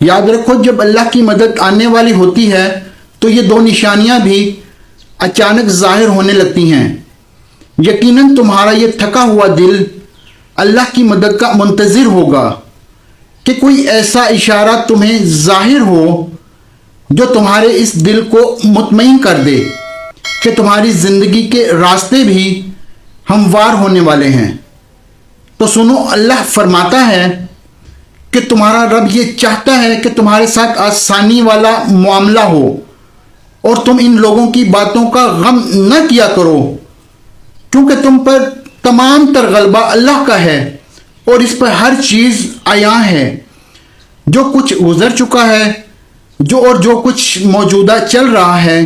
یاد رکھو جب اللہ کی مدد آنے والی ہوتی ہے تو یہ دو نشانیاں بھی اچانک ظاہر ہونے لگتی ہیں۔ یقیناً تمہارا یہ تھکا ہوا دل اللہ کی مدد کا منتظر ہوگا کہ کوئی ایسا اشارہ تمہیں ظاہر ہو جو تمہارے اس دل کو مطمئن کر دے کہ تمہاری زندگی کے راستے بھی ہموار ہونے والے ہیں۔ تو سنو، اللہ فرماتا ہے کہ تمہارا رب یہ چاہتا ہے کہ تمہارے ساتھ آسانی والا معاملہ ہو اور تم ان لوگوں کی باتوں کا غم نہ کیا کرو، کیونکہ تم پر تمام تر غلبہ اللہ کا ہے اور اس پر ہر چیز عیاں ہے۔ جو کچھ گزر چکا ہے، جو کچھ موجودہ چل رہا ہے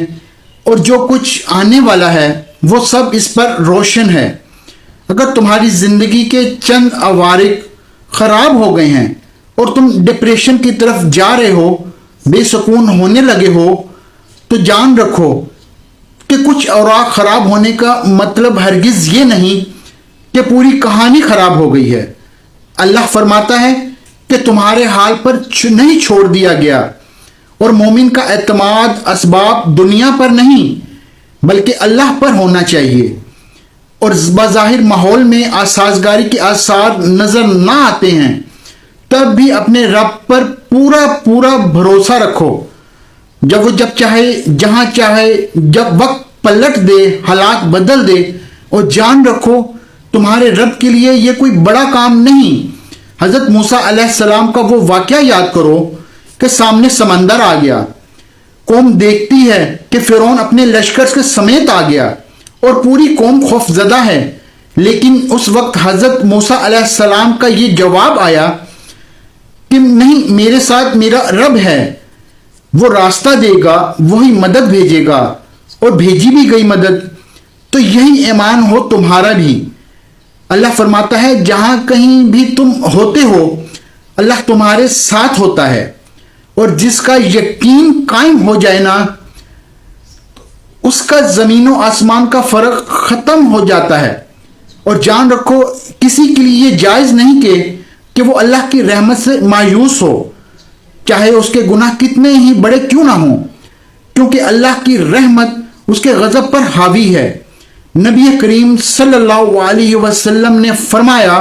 اور جو کچھ آنے والا ہے، وہ سب اس پر روشن ہے۔ اگر تمہاری زندگی کے چند عوارض خراب ہو گئے ہیں اور تم ڈپریشن کی طرف جا رہے ہو، بے سکون ہونے لگے ہو، تو جان رکھو کہ کچھ اوراق خراب ہونے کا مطلب ہرگز یہ نہیں کہ پوری کہانی خراب ہو گئی ہے۔ اللہ فرماتا ہے کہ تمہارے حال پر نہیں چھوڑ دیا گیا، اور مومن کا اعتماد اسباب دنیا پر نہیں بلکہ اللہ پر ہونا چاہیے۔ اور بظاہر ماحول میں اسازگاری کے آثار نظر نہ آتے ہیں، تب بھی اپنے رب پر پورا بھروسہ رکھو۔ جب چاہے، جہاں چاہے، جب وقت پلٹ دے، حالات بدل دے، اور جان رکھو تمہارے رب کے لیے یہ کوئی بڑا کام نہیں۔ حضرت موسیٰ علیہ السلام کا وہ واقعہ یاد کرو کہ سامنے سمندر آ گیا، قوم دیکھتی ہے کہ فرعون اپنے لشکر کے سمیت آ گیا اور پوری قوم خوف زدہ ہے، لیکن اس وقت حضرت موسیٰ علیہ السلام کا یہ جواب آیا کہ نہیں، میرے ساتھ میرا رب ہے، وہ راستہ دے گا، وہی مدد بھیجے گا، اور بھیجی بھی گئی مدد۔ تو یہی ایمان ہو تمہارا بھی۔ اللہ فرماتا ہے جہاں کہیں بھی تم ہوتے ہو اللہ تمہارے ساتھ ہوتا ہے، اور جس کا یقین قائم ہو جائے نا، اس کا زمین و آسمان کا فرق ختم ہو جاتا ہے۔ اور جان رکھو کسی کے لیے یہ جائز نہیں کہ وہ اللہ کی رحمت سے مایوس ہو، چاہے اس کے گناہ کتنے ہی بڑے کیوں نہ ہوں، کیونکہ اللہ کی رحمت اس کے غضب پر حاوی ہے۔ نبی کریم صلی اللہ علیہ وسلم نے فرمایا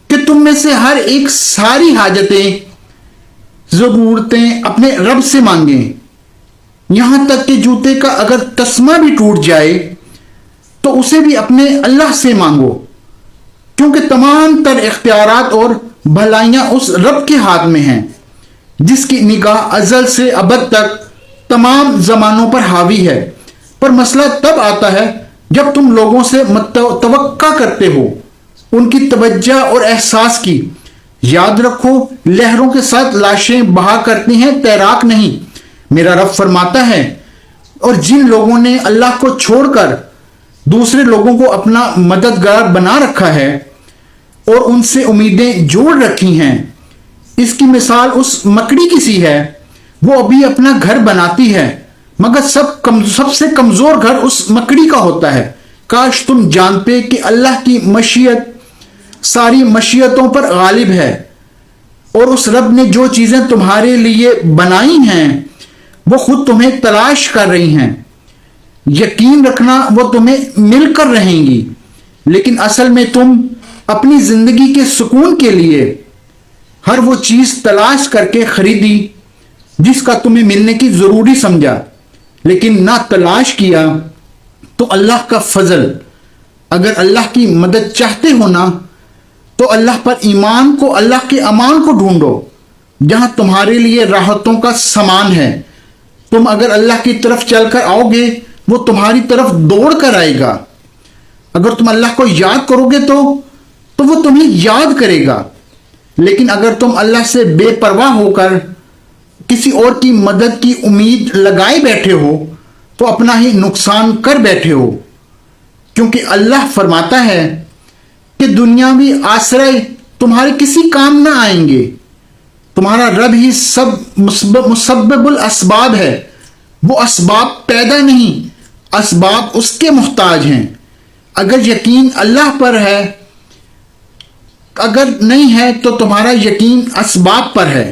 کہ تم میں سے ہر ایک ساری حاجتیں، ضرورتیں اپنے رب سے مانگیں، یہاں تک کہ جوتے کا اگر تسمہ بھی ٹوٹ جائے تو اسے بھی اپنے اللہ سے مانگو، کیونکہ تمام تر اختیارات اور بھلائیاں اس رب کے ہاتھ میں ہیں جس کی نگاہ ازل سے ابد تک تمام زمانوں پر حاوی ہے۔ پر مسئلہ تب آتا ہے جب تم لوگوں سے توقع کرتے ہو ان کی توجہ اور احساس کی۔ یاد رکھو لہروں کے ساتھ لاشیں بہا کرتی ہیں، تیراک نہیں، میرا رب فرماتا ہے۔ اور جن لوگوں نے اللہ کو چھوڑ کر دوسرے لوگوں کو اپنا مددگار بنا رکھا ہے اور ان سے امیدیں جوڑ رکھی ہیں، اس کی مثال اس مکڑی کی سی ہے، وہ ابھی اپنا گھر بناتی ہے مگر سب سے کمزور گھر اس مکڑی کا ہوتا ہے۔ کاش تم جانتے کہ اللہ کی مشیت ساری مشیتوں پر غالب ہے، اور اس رب نے جو چیزیں تمہارے لیے بنائی ہیں وہ خود تمہیں تلاش کر رہی ہیں۔ یقین رکھنا وہ تمہیں مل کر رہیں گی، لیکن اصل میں تم اپنی زندگی کے سکون کے لیے ہر وہ چیز تلاش کر کے خریدی جس کا تمہیں ملنے کی ضروری سمجھا، لیکن نہ تلاش کیا۔ تو اللہ کا فضل، اگر اللہ کی مدد چاہتے ہو نا تو اللہ پر ایمان کو، اللہ کے امان کو ڈھونڈو جہاں تمہارے لیے راحتوں کا سامان ہے۔ تم اگر اللہ کی طرف چل کر آؤ گے وہ تمہاری طرف دوڑ کر آئے گا۔ اگر تم اللہ کو یاد کرو گے تو وہ تمہیں یاد کرے گا، لیکن اگر تم اللہ سے بے پرواہ ہو کر کسی اور کی مدد کی امید لگائے بیٹھے ہو تو اپنا ہی نقصان کر بیٹھے ہو، کیونکہ اللہ فرماتا ہے کہ دنیاوی آسرے تمہارے کسی کام نہ آئیں گے، تمہارا رب ہی سب مسبب الاسباب ہے، وہ اسباب پیدا نہیں، اسباب اس کے محتاج ہیں۔ اگر یقین اللہ پر ہے، اگر نہیں ہے تو تمہارا یقین اسباب پر ہے۔